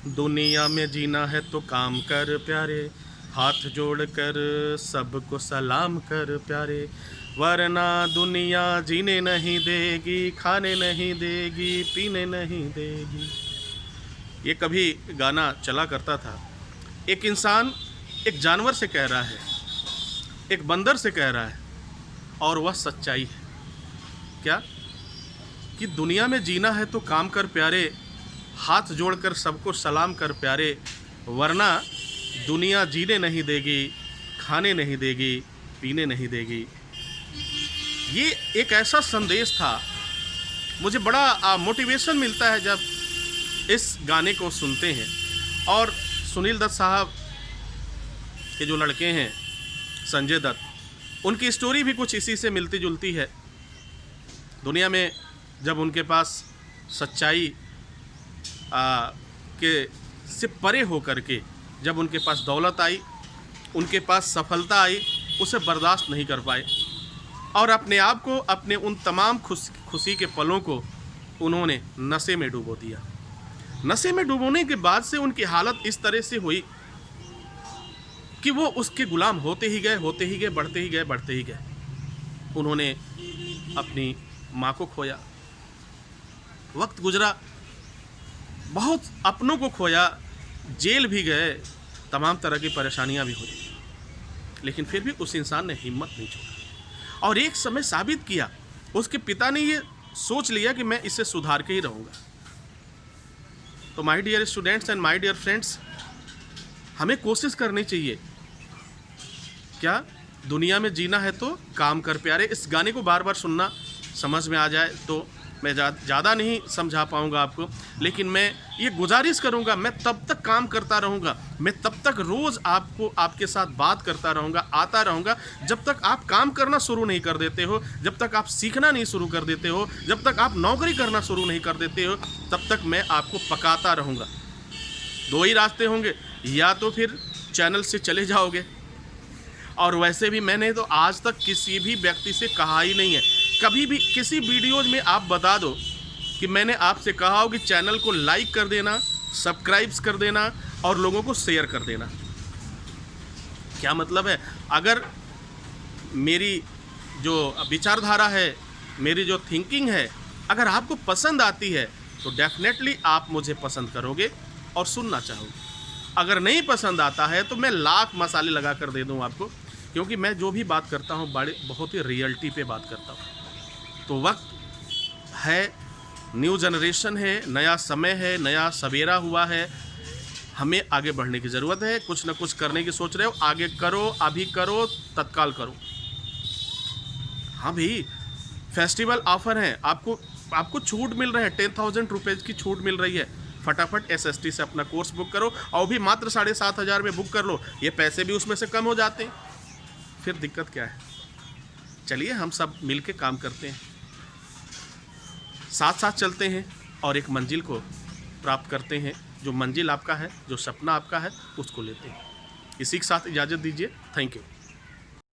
दुनिया में जीना है तो काम कर प्यारे, हाथ जोड़ कर सबको सलाम कर प्यारे, वरना दुनिया जीने नहीं देगी, खाने नहीं देगी, पीने नहीं देगी। ये कभी गाना चला करता था। एक इंसान एक जानवर से कह रहा है, एक बंदर से कह रहा है, और वह सच्चाई है। क्या? कि दुनिया में जीना है तो काम कर प्यारे, हाथ जोड़कर सबको सलाम कर प्यारे, वरना दुनिया जीने नहीं देगी, खाने नहीं देगी, पीने नहीं देगी। ये एक ऐसा संदेश था, मुझे बड़ा मोटिवेशन मिलता है जब इस गाने को सुनते हैं। और सुनील दत्त साहब के जो लड़के हैं, संजय दत्त, उनकी स्टोरी भी कुछ इसी से मिलती जुलती है। दुनिया में जब उनके पास सच्चाई के से परे हो कर के जब उनके पास दौलत आई, उनके पास सफलता आई, उसे बर्दाश्त नहीं कर पाए और अपने आप को, अपने उन तमाम खुशी के पलों को उन्होंने नशे में डुबो दिया। नशे में डुबोने के बाद से उनकी हालत इस तरह से हुई कि वो उसके गुलाम होते ही गए, बढ़ते ही गए। उन्होंने अपनी माँ को खोया, वक्त गुजरा, बहुत अपनों को खोया, जेल भी गए, तमाम तरह की परेशानियां भी हुई, लेकिन फिर भी उस इंसान ने हिम्मत नहीं छोड़ा और एक समय साबित किया। उसके पिता ने ये सोच लिया कि मैं इसे सुधार के ही रहूँगा। तो my dear students and my dear friends, हमें कोशिश करनी चाहिए। क्या? दुनिया में जीना है तो काम कर प्यारे। इस गाने को बार बार सुनना, समझ में आ जाए तो मैं ज़्यादा नहीं समझा पाऊँगा आपको, लेकिन मैं ये गुजारिश करूँगा, मैं तब तक काम करता रहूँगा, मैं तब तक रोज़ आपके साथ बात करता रहूँगा, आता रहूँगा, जब तक आप काम करना शुरू नहीं कर देते हो, जब तक आप सीखना नहीं शुरू कर देते हो, जब तक आप नौकरी करना शुरू नहीं कर देते हो, तब तक मैं आपको पकाता रहूँगा। दो ही रास्ते होंगे, या तो फिर चैनल से चले जाओगे, और वैसे भी मैंने तो आज तक किसी भी व्यक्ति से कहा ही नहीं है, कभी भी किसी वीडियोज में आप बता दो कि मैंने आपसे कहा हो कि चैनल को लाइक कर देना, सब्सक्राइब कर देना और लोगों को शेयर कर देना। क्या मतलब है? अगर मेरी जो विचारधारा है, मेरी जो थिंकिंग है, अगर आपको पसंद आती है तो डेफिनेटली आप मुझे पसंद करोगे और सुनना चाहोगे। अगर नहीं पसंद आता है तो मैं लाख मसाले लगा कर दे दूँ आपको, क्योंकि मैं जो भी बात करता हूँ बहुत ही रियलिटी पे बात करता हूँ। तो वक्त है, न्यू जनरेशन है, नया समय है, नया सवेरा हुआ है, हमें आगे बढ़ने की ज़रूरत है। कुछ ना कुछ करने की सोच रहे हो, आगे करो, अभी करो, तत्काल करो। हाँ भाई, फेस्टिवल ऑफर हैं, आपको छूट मिल रहे हैं, 10,000 रुपीज़ की छूट मिल रही है। फटाफट SST से अपना कोर्स बुक करो, और भी मात्र 7,500 में बुक कर लो, ये पैसे भी उसमें से कम हो जाते हैं। फिर दिक्कत क्या है? चलिए हम सब मिल के काम करते हैं, साथ साथ चलते हैं और एक मंजिल को प्राप्त करते हैं। जो मंजिल आपका है, जो सपना आपका है, उसको लेते हैं। इसी के साथ इजाज़त दीजिए। Thank you.